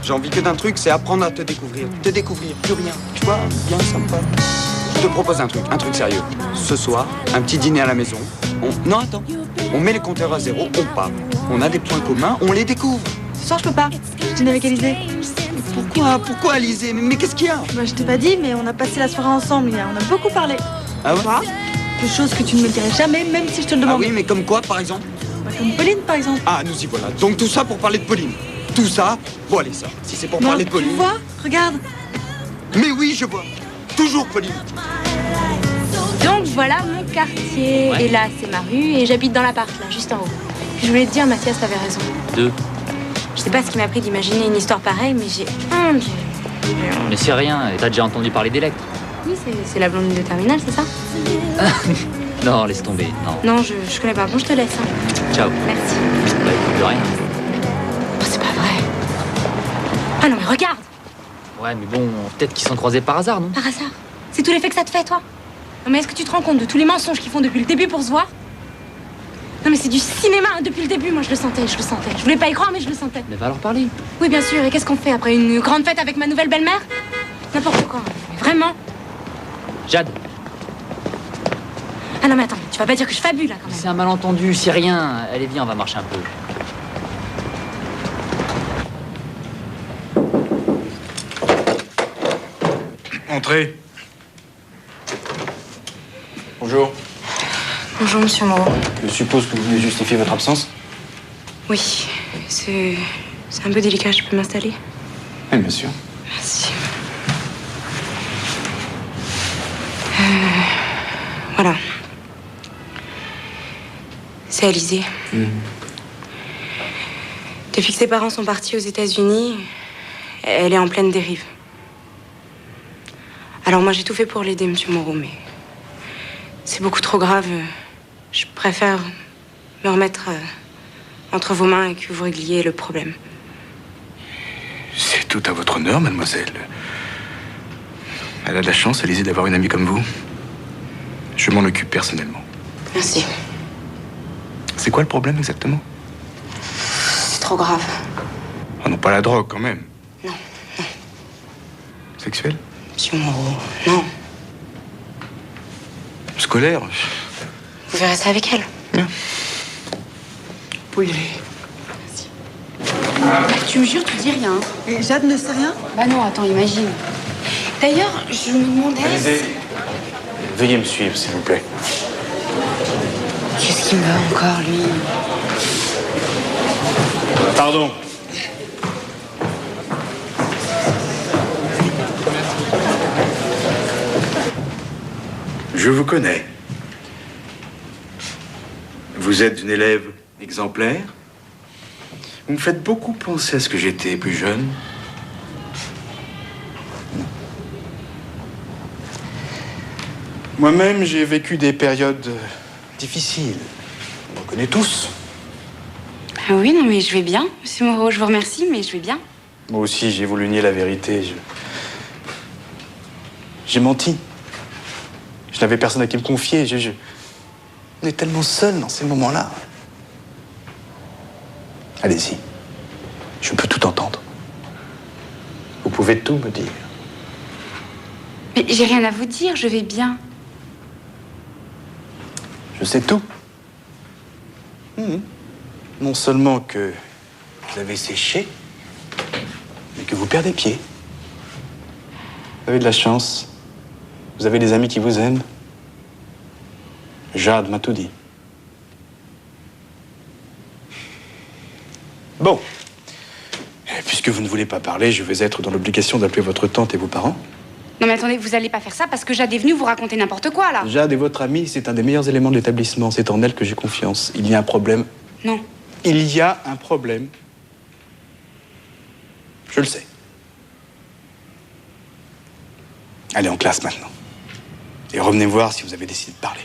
J'ai envie que d'un truc, c'est apprendre à te découvrir. Te découvrir, plus rien. Tu vois, bien sympa. Je te propose un truc sérieux. Ce soir, un petit dîner à la maison. Non, attends. On met les compteurs à zéro, on part. On a des points communs, on les découvre. Ce soir, je peux pas. Je dîne avec Alizé. Pourquoi Alizé? Mais qu'est-ce qu'il y a? Bah, je t'ai pas dit, mais on a passé la soirée ensemble hier. On a beaucoup parlé. Ah ouais? Toi, des choses que tu ne me dirais jamais, même si je te le demande. Ah oui, mais comme quoi, par exemple? Comme Pauline, par exemple. Ah, nous y voilà. Donc tout ça pour parler de Pauline. Tout ça? Bon, allez, ça. Si c'est pour Non, parler de Pauline... tu vois, regarde. Mais oui, je vois. Toujours Pauline. Donc voilà mon quartier. Ouais. Et là, c'est ma rue et j'habite dans l'appart, là, juste en haut. Puis je voulais te dire, Mathias, t'avais raison. Je sais pas ce qui m'a pris d'imaginer une histoire pareille, mais j'ai honte. Mais c'est rien, et t'as déjà entendu parler d'Electre? Oui, c'est la blonde de terminale, c'est ça? Non, laisse tomber, non. Non, je connais pas. Bon, je te laisse. Hein. Ciao. Merci. Bah écoute, de rien. Oh, c'est pas vrai. Ah non, mais regarde. Ouais, mais bon, peut-être qu'ils sont croisés par hasard, non? Par hasard. C'est tout l'effet que ça te fait, toi. Non, mais est-ce que tu te rends compte de tous les mensonges qu'ils font depuis le début pour se voir? Non, mais c'est du cinéma, hein, depuis le début. Moi, je le sentais. Je voulais pas y croire, mais je le sentais. Mais va leur parler. Oui, bien sûr. Et qu'est-ce qu'on fait après une grande fête avec ma nouvelle belle-mère? N'importe quoi. Mais vraiment. Jade, Ah non, mais attends, tu vas pas dire que je fabule, là, quand même. c'est un malentendu, c'est rien. Allez, viens, on va marcher un peu. Entrez. Bonjour. Bonjour, monsieur Moreau. Je suppose que vous voulez justifier votre absence? Oui, c'est un peu délicat. Je peux m'installer? Oui, bien sûr. Merci. Voilà. C'est Alizée. Depuis que ses parents sont partis aux États-Unis, elle est en pleine dérive. Alors moi, j'ai tout fait pour l'aider, monsieur Moreau, mais c'est beaucoup trop grave. Je préfère me remettre entre vos mains et que vous régliez le problème. C'est tout à votre honneur, mademoiselle. Elle a de la chance, Alizée, d'avoir une amie comme vous. Je m'en occupe personnellement. Merci. C'est quoi le problème exactement? C'est trop grave. Oh non, pas la drogue quand même. Non, non. Sexuelle? Monsieur Moreau, non. Scolaire? Vous verrez ça avec elle. Bien. Vous y aller. Tu me jures, tu dis rien. Et Jade ne sait rien? Bah non, attends, imagine. D'ailleurs, je me demandais... Veuillez me suivre, s'il vous plaît. Qu'est-ce qu'il meurt encore, lui? Pardon. Je vous connais. Vous êtes une élève exemplaire. Vous me faites beaucoup penser à ce que j'étais plus jeune. Moi-même, j'ai vécu des périodes difficiles. On le connaît tous. Ah oui, non, mais je vais bien, monsieur Moreau. Je vous remercie, mais je vais bien. Moi aussi, j'ai voulu nier la vérité. J'ai menti. Je n'avais personne à qui me confier. On est tellement seuls dans ces moments-là. Allez-y. Je peux tout entendre. Vous pouvez tout me dire. Mais j'ai rien à vous dire, je vais bien. Je sais tout. Non seulement que vous avez séché, mais que vous perdez pied. Vous avez de la chance. Vous avez des amis qui vous aiment. Jade m'a tout dit. Bon. Et puisque vous ne voulez pas parler, je vais être dans l'obligation d'appeler votre tante et vos parents. Non mais attendez, vous allez pas faire ça parce que Jade est venue vous raconter n'importe quoi, là. Jade est votre amie, c'est un des meilleurs éléments de l'établissement. C'est en elle que j'ai confiance. Il y a un problème. Non. Il y a un problème. Je le sais. Allez en classe maintenant. Et revenez voir si vous avez décidé de parler.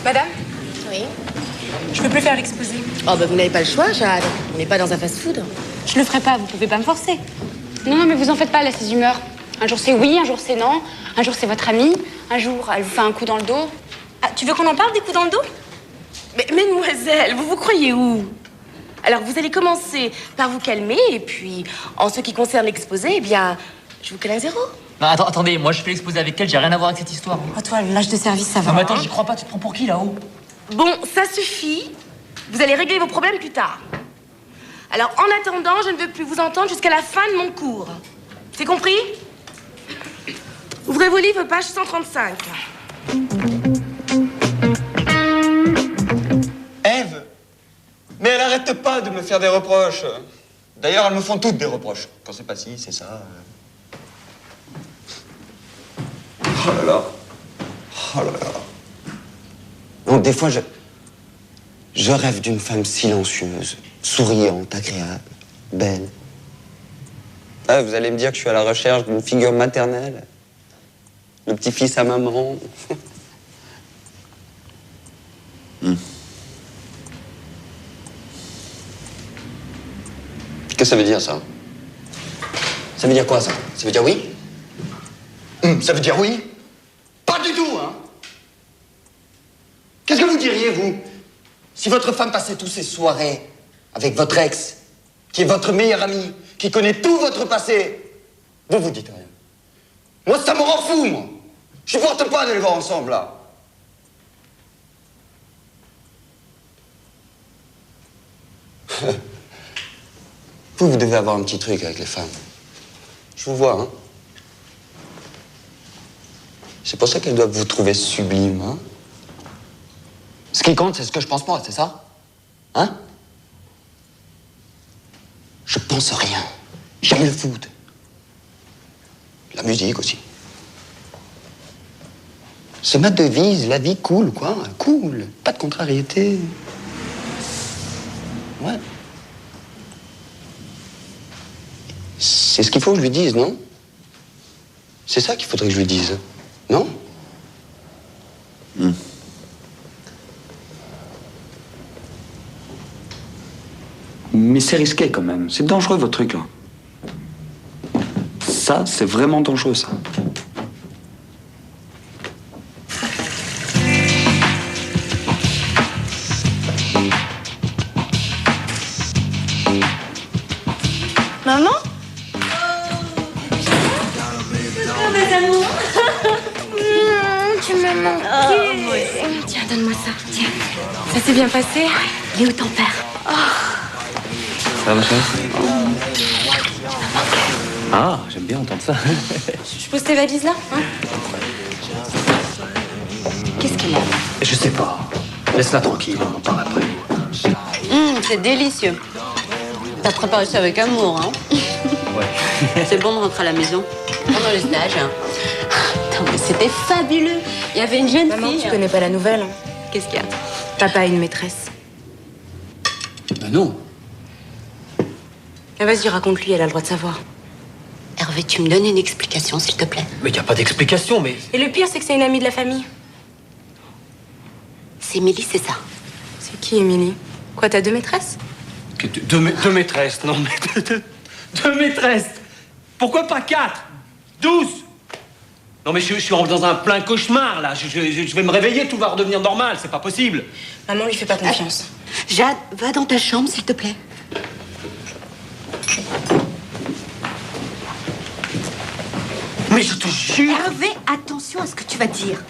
Madame, Oui. je peux plus faire l'exposé. Oh, bah, vous n'avez pas le choix, Jade. On n'est pas dans un fast-food. Je le ferai pas, vous pouvez pas me forcer. Non, non, mais vous en faites pas, là, ses humeurs. Un jour c'est oui, un jour c'est non. Un jour c'est votre amie. Un jour, elle vous fait un coup dans le dos. Ah, tu veux qu'on en parle des coups dans le dos? Mais, mademoiselle, vous croyez où? Alors, vous allez commencer par vous calmer, et puis, en ce qui concerne l'exposé, eh bien, je vous cale un 0. Non, attendez, moi je fais l'exposé avec elle, j'ai rien à voir avec cette histoire. Oh, toi, l'âge de service, ça va. Non, mais attends, j'y crois pas, tu te prends pour qui là-haut? Bon, ça suffit. Vous allez régler vos problèmes plus tard. Alors, en attendant, je ne veux plus vous entendre jusqu'à la fin de mon cours. C'est compris? Ouvrez vos livres, page 135. Ève! Mais elle arrête pas de me faire des reproches. D'ailleurs, elles me font toutes des reproches. Quand c'est pas ci, c'est ça. Oh là là. Oh là là. Donc, des fois, je rêve d'une femme silencieuse, souriante, agréable, belle. Ah, vous allez me dire que je suis à la recherche d'une figure maternelle. Le petit-fils à maman. Qu'est-ce que ça veut dire, ça? Ça veut dire quoi, ça? Ça veut dire oui? Ça veut dire oui? Pas du tout, hein? Qu'est-ce que vous diriez, vous, si votre femme passait toutes ses soirées avec votre ex, qui est votre meilleur ami, qui connaît tout votre passé? Vous dites rien. Moi, ça me rend fou, moi. Je supporte pas de les voir ensemble, là. Vous devez avoir un petit truc avec les femmes. Je vous vois, hein. C'est pour ça qu'elles doivent vous trouver sublime, hein. Ce qui compte, c'est ce que je pense moi, c'est ça? Hein? Je pense rien. J'aime le foot. La musique aussi. C'est ma devise, la vie cool, quoi. Cool. Pas de contrariété. Ouais. C'est ce qu'il faut que je lui dise, non? C'est ça qu'il faudrait que je lui dise, non? Mais c'est risqué quand même. C'est dangereux, votre truc, là. Ça, c'est vraiment dangereux, ça. Maman? Mes amours. Tu me manques. Tiens, donne-moi ça. Tiens. Ça s'est bien passé? Il est où ton père? Ça va, ma chérie? Ah, j'aime bien entendre ça. Je pose tes valises là, hein? Qu'est-ce qu'il a? Je sais pas. Laisse-la tranquille, on en parle après. C'est délicieux. T'as préparé ça avec amour, hein? Ouais. C'est bon de rentrer à la maison. Pendant le stage. Attends, mais c'était fabuleux. Il y avait une jeune Maman, fille. tu connais pas la nouvelle? Qu'est-ce qu'il y a? Papa a une maîtresse. Ben non. Mais vas-y, raconte-lui, elle a le droit de savoir. Hervé, tu me donnes une explication, s'il te plaît. Mais y a pas d'explication, mais... Et le pire, c'est que c'est une amie de la famille. C'est Émilie, c'est ça? C'est qui, Émilie? Quoi, t'as deux maîtresses? Deux maîtresses, non, mais... Deux maîtresses. Pourquoi pas 4? 12? Non, mais je suis dans un plein cauchemar, là. Je vais me réveiller, tout va redevenir normal. C'est pas possible. Maman lui fait pas confiance. Jade, va dans ta chambre, s'il te plaît. Mais je te jure... Hervé, attention à ce que tu vas dire.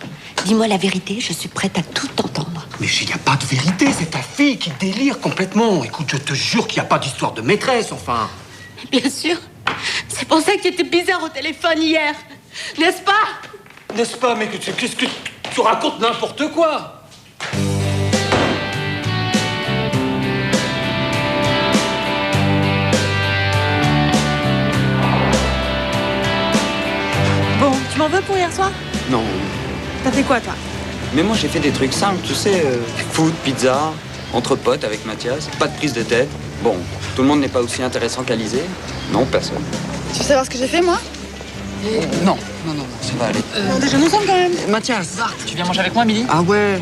Dis-moi la vérité, je suis prête à tout entendre. Mais il n'y a pas de vérité, c'est ta fille qui délire complètement. Écoute, je te jure qu'il n'y a pas d'histoire de maîtresse, enfin. Bien sûr. C'est pour ça que tu étais bizarre au téléphone hier. N'est-ce pas? N'est-ce pas? Mais qu'est-ce que tu racontes n'importe quoi? Bon, tu m'en veux pour hier soir? Non. T'as fait quoi, toi? Mais moi, j'ai fait des trucs simples, tu sais. Foot, pizza, entre potes avec Mathias. Pas de prise de tête. Bon, tout le monde n'est pas aussi intéressant qu'Alizé. Non, personne. Tu veux savoir ce que j'ai fait, moi? Non, ça va aller. On déjeune ensemble, quand même. Mathias. Tu viens manger avec moi, Émilie? Ah ouais.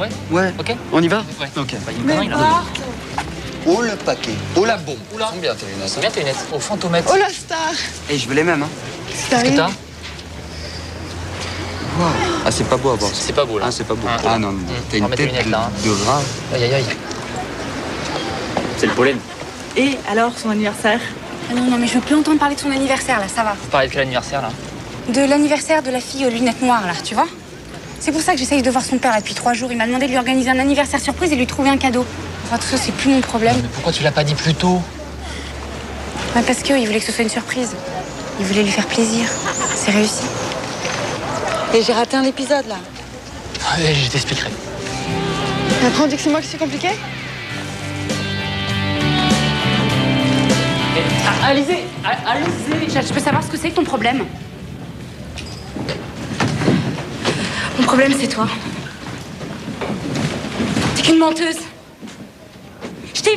Ok. On y va? Ouais. Ok. Bah, il y a une connerie, là. Oh le paquet. Oh la bombe. Oula. Sont bien tes lunettes. C'est bien tes lunettes. Au fantomètre. Oh la star! Et je veux les mêmes, hein. Qu'est-ce que t'as? Wow. Ah, c'est pas beau à voir. C'est pas beau, là. Ah, c'est pas beau. Ah, Ah non, t'as on va une mettre les tête lunettes, là, hein. de rat. Aïe, aïe, aïe. C'est le pollen. Et alors, son anniversaire? Ah non, mais je veux plus entendre parler de son anniversaire, là, ça va. Vous parlez de quel anniversaire, là? De l'anniversaire de la fille aux lunettes noires, là, tu vois? C'est pour ça que j'essaye de voir son père là, depuis 3 jours. Il m'a demandé de lui organiser un anniversaire surprise et de lui trouver un cadeau. Enfin, tout ça, c'est plus mon problème. Mais pourquoi tu l'as pas dit plus tôt? Ouais, parce qu'il voulait que ce soit une surprise. Il voulait lui faire plaisir. C'est réussi. Et j'ai raté un épisode, là. Ouais, je t'expliquerai. Et après, on dit que c'est moi qui suis compliqué? Alizé, Je peux savoir ce que c'est que ton problème? Mon problème, c'est toi. T'es qu'une menteuse. Je t'ai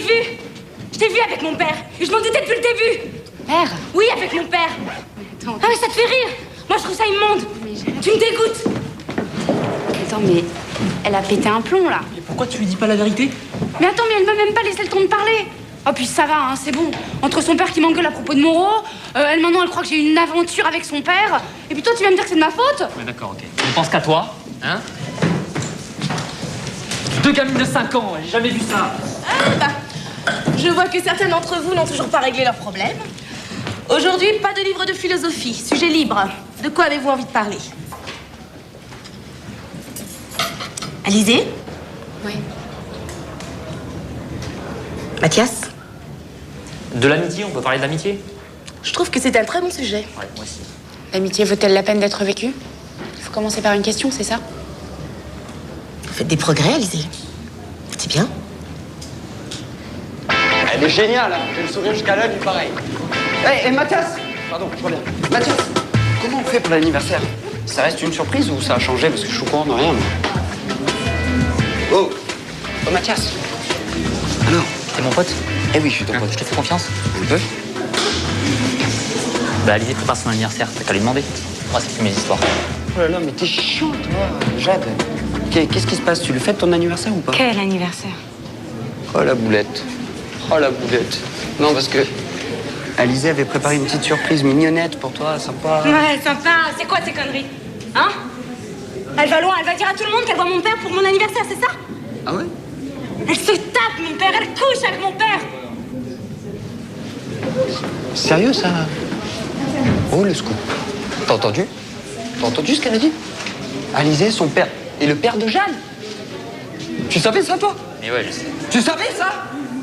vu avec mon père. Et je m'en doutais depuis le début. Père? Oui, avec mon père. Attends, Ah oui, ça te fait rire. Moi, je trouve ça immonde. Tu me dégoûtes. attends, mais elle a pété un plomb, là. Et pourquoi tu lui dis pas la vérité? Mais attends, mais elle m'a même pas laissé le temps de parler. Oh, puis ça va, hein, c'est bon. Entre son père qui m'engueule à propos de Moreau, elle maintenant, elle croit que j'ai eu une aventure avec son père. Et puis toi, tu vas me dire que c'est de ma faute? Ouais, d'accord, ok. Je pense qu'à toi, hein? 2 gamines de 5 ans, j'ai jamais vu ça. Ah, bah, je vois que certains d'entre vous n'ont toujours pas réglé leurs problèmes. Aujourd'hui, pas de livre de philosophie, sujet libre. De quoi avez-vous envie de parler? Alizé? Oui. Mathias? De l'amitié, on peut parler de l'amitié? Je trouve que c'est un très bon sujet. Ouais, moi aussi. L'amitié vaut-elle la peine d'être vécue? Il faut commencer par une question, c'est ça? Vous faites des progrès, Alizé. C'est bien. Elle est géniale, hein. J'ai le sourire jusqu'à l'œil, pareil. Hé, Mathias! Pardon, je reviens. Mathias, comment on fait pour l'anniversaire? Ça reste une surprise ou ça a changé? Parce que je suis au courant de rien, moi. Oh! Oh, Mathias! Alors? T'es mon pote? Eh oui, je suis ton pote. Je te fais confiance? Un peu? Bah, Alizé prépare son anniversaire, t'as qu'à lui demander. Moi, c'est plus mes histoires. Oh là là, mais t'es chiant, toi, Jade. Qu'est-ce qui se passe? Tu le fêtes ton anniversaire ou pas? Quel anniversaire? Oh la boulette. Oh la boulette. Non, parce que Alizé avait préparé une petite surprise mignonnette pour toi, sympa. Ouais, sympa. C'est quoi ces conneries? Hein? Elle va loin, elle va dire à tout le monde qu'elle voit mon père pour mon anniversaire, c'est ça? Ah ouais? Elle se tape, mon père, elle couche avec mon père. Sérieux, ça? Oh, le scoop. T'as entendu? T'as entendu ce qu'elle a dit? Alizé, son père, et le père de Jeanne. Tu savais ça, toi? Mais ouais, je sais. Tu savais ça?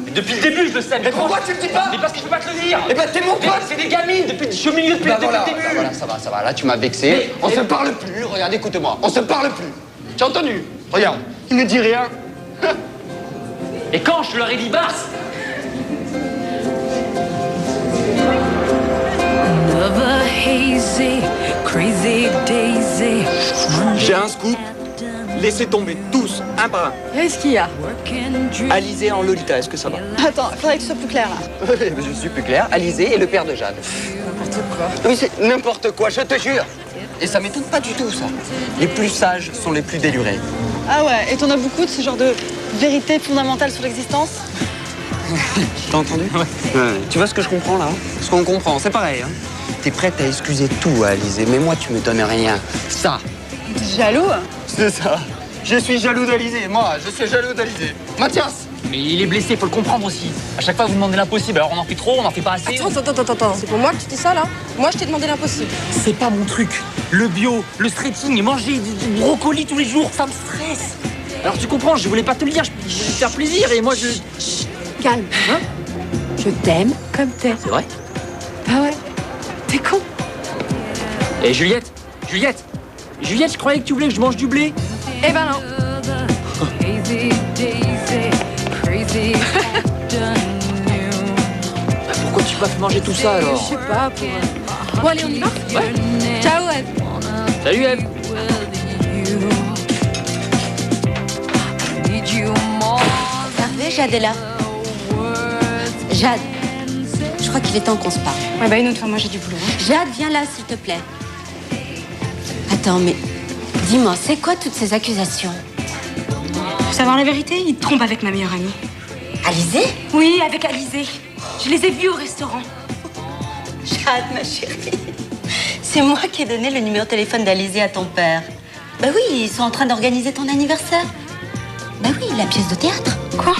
Mais depuis le début, je le sais. Mais pourquoi tu le dis pas? Mais parce que je peux pas te le dire. Eh ben, t'es mon pote. C'est des gamines, je suis au milieu depuis Bah le voilà, début. voilà, ça va. Là, tu m'as vexé. On se parle plus. Regarde, écoute-moi. On se parle plus. Tu as entendu? Regarde, il ne dit rien. Et quand je leur ai dit basse? J'ai un scoop. Laissez tomber tous, un par un. Qu'est-ce qu'il y a? Alizé en Lolita, est-ce que ça va? Attends, il faudrait que tu sois plus clair, là. Je suis plus clair. Alizé et le père de Jeanne. N'importe quoi. Oui, c'est n'importe quoi, je te jure. Et ça m'étonne pas du tout, ça. Les plus sages sont les plus délurés. Ah ouais, et t'en as beaucoup de ce genre de vérité fondamentale sur l'existence? T'as entendu? Ouais. Tu vois ce que je comprends, là? Ce qu'on comprend, c'est pareil, hein. T'es prête à excuser tout à Alizé, mais moi, tu me donnes rien. Ça. T'es jaloux? C'est ça. Je suis jaloux d'Alizé, moi, je suis jaloux d'Alizé. Mathias! Mais il est blessé, faut le comprendre aussi. À chaque fois, vous demandez l'impossible. Alors on en fait trop, on en fait pas assez. Attends. C'est pour moi que tu dis ça, là? Moi, je t'ai demandé l'impossible. C'est pas mon truc. Le bio, le stretching et manger du brocoli tous les jours, ça me stresse. Alors tu comprends, je voulais pas te le dire, je voulais te faire plaisir et moi je... Calme. Hein? Je t'aime comme t'es. C'est vrai? Ah ouais. T'es con. Et Juliette, je croyais que tu voulais que je mange du blé. Eh ben non. Bah, pourquoi tu m'as fait manger tout ça alors? Je sais pas, pour... Bon, allez, on y va? Ouais. Ciao, Eve. Salut Eve. Parfait, Jade est là. Jade, je crois qu'il est temps qu'on se parle. Ouais, bah une autre fois, moi j'ai du boulot. Jade, viens là, s'il te plaît. Attends, mais dis-moi, c'est quoi toutes ces accusations? Pour savoir la vérité, il te trompe avec ma meilleure amie. Alizé? Oui, avec Alizé. Je les ai vus au restaurant. Jade, ma chérie. C'est moi qui ai donné le numéro de téléphone d'Alizé à ton père. Bah oui, ils sont en train d'organiser ton anniversaire. Bah oui, la pièce de théâtre. Quoi?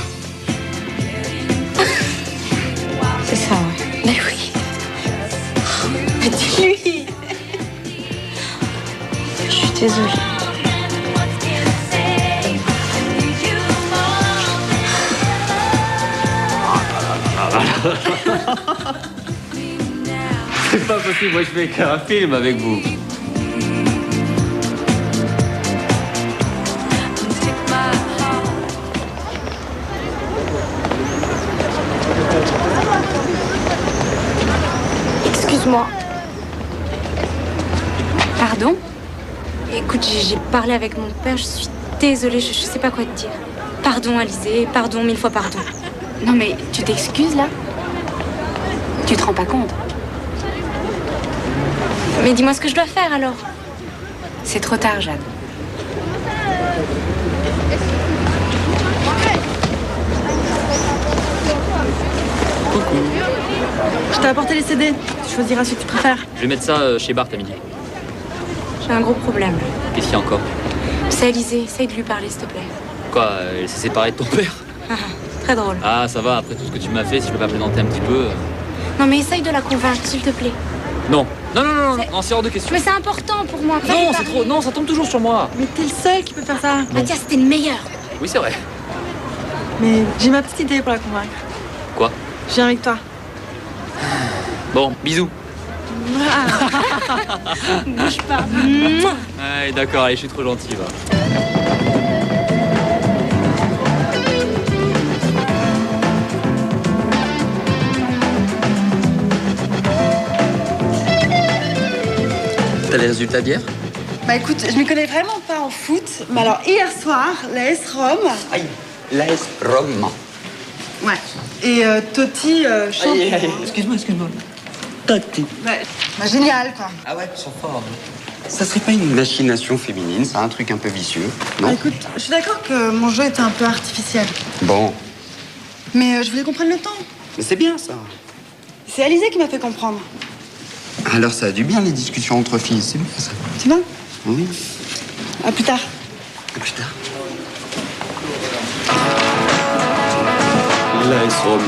C'est ça, ouais. Bah oui. Mais dis-lui. Je suis désolée. C'est pas possible, moi je fais qu'un film avec vous. Excuse-moi. Pardon? Écoute, j'ai parlé avec mon père, je suis désolée, je sais pas quoi te dire. Pardon, Alizée, pardon, 1000 fois pardon. Non mais tu t'excuses là? Tu te rends pas compte? Mais dis-moi ce que je dois faire alors. C'est trop tard, Jade. Je t'ai apporté les CD. Tu choisiras ce que tu préfères. Je vais mettre ça chez Bart à midi. J'ai un gros problème. Qu'est-ce qu'il y a encore? C'est Alizée, essaye de lui parler s'il te plaît. Quoi, elle s'est séparée de ton père? Très drôle. Ah, ça va, après tout ce que tu m'as fait, si je peux pas plaisanter un petit peu... Non mais essaye de la convaincre s'il te plaît. Non, c'est hors de question. Mais c'est important pour moi. Non, c'est trop, non, ça tombe toujours sur moi. Mais t'es le seul qui peut faire ça. Mathias, t'es le meilleur. Oui, c'est vrai. Mais j'ai ma petite idée pour la convaincre. Quoi? Je viens avec toi. Bon, bisous. Bouge pas. Ouais, d'accord, allez, je suis trop gentil, va. T'as les résultats d'hier? Bah écoute, je m'y connais vraiment pas en foot. Mais alors hier soir, l'AS Rome. Aïe, l'AS Rome. Ouais. Et Totti champion. Excuse-moi. Totti. Ouais. Bah génial quoi. Ah ouais, ils sont forts. Ça serait pas une machination féminine, ça, un truc un peu vicieux, non? Bah écoute, je suis d'accord que mon jeu était un peu artificiel. Bon, Mais je voulais qu'on prenne le temps. mais c'est bien ça. C'est Alizée qui m'a fait comprendre. Alors ça a du bien les discussions entre filles, c'est bien ça. C'est bon? Oui. À plus tard. À plus tard. L'AS Rome.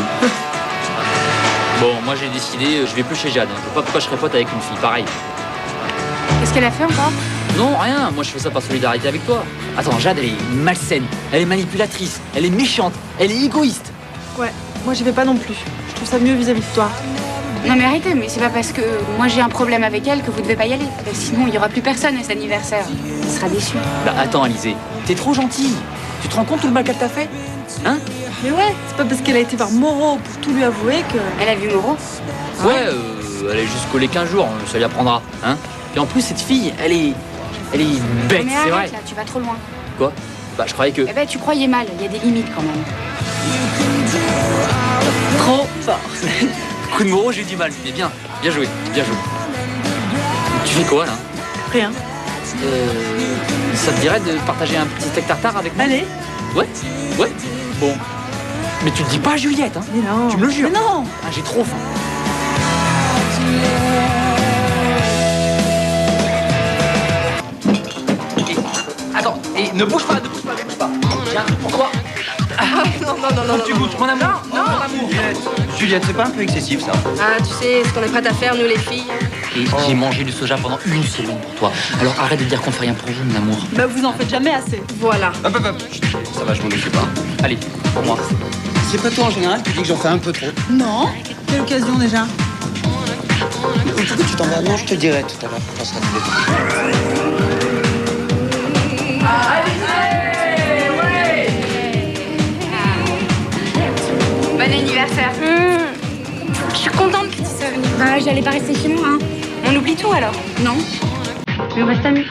Bon, moi j'ai décidé, je vais plus chez Jade. Je vois pas pourquoi je serais pote avec une fille, pareil. Qu'est-ce qu'elle a fait encore? Non, rien, moi je fais ça par solidarité avec toi. Attends, Jade, elle est malsaine, elle est manipulatrice, elle est méchante, elle est égoïste. Ouais, moi j'y vais pas non plus. Je trouve ça mieux vis-à-vis de toi. Non mais arrêtez, mais c'est pas parce que moi j'ai un problème avec elle que vous devez pas y aller. Parce que sinon il y aura plus personne à cet anniversaire. Il sera déçu. Bah attends, Alizée, t'es trop gentille. Tu te rends compte tout le mal qu'elle t'a fait? Hein? Mais ouais, c'est pas parce qu'elle a été voir Moreau pour tout lui avouer que... Elle a vu Moreau? Ouais, elle est jusqu'au les 15 jours, ça lui apprendra, hein? Et en plus, cette fille, elle est bête, Mais c'est vrai. arrête là, tu vas trop loin. Quoi? Bah je croyais que... Eh ben tu croyais mal, il y a des limites quand même. Trop fort. Coup de Moreau, j'ai eu du mal, mais bien joué, bien joué. Tu fais quoi là? Rien. Ça te dirait de partager un petit steak tartare avec moi? Allez. Ouais. Bon. Mais tu le dis pas à Juliette, hein? Mais non. Tu me le jures? Mais non. Ah, j'ai trop faim. Attends, et ne bouge pas. Tiens, pourquoi? Non. Tu goûtes mon amour? Non. Mon amour. Juliette, c'est pas un peu excessif ça? Ah, tu sais ce qu'on est prêt à faire, nous les filles. Et j'ai mangé du soja pendant 1 seconde pour toi. Alors arrête de dire qu'on fait rien pour vous, mon amour. Bah vous en faites jamais assez. Voilà. Hop. Ça va, je m'en occupe pas. Allez, pour moi. C'est pas toi en général qui dis que j'en fais un peu trop. Non. Quelle occasion déjà? Pourquoi tu t'en vas? Non, je te dirai tout à l'heure. On passera tous les deux. Bon anniversaire. Je suis contente que tu sois venue. Bah, j'allais pas rester chez moi, hein. On oublie tout alors? Non. Mais on reste amis.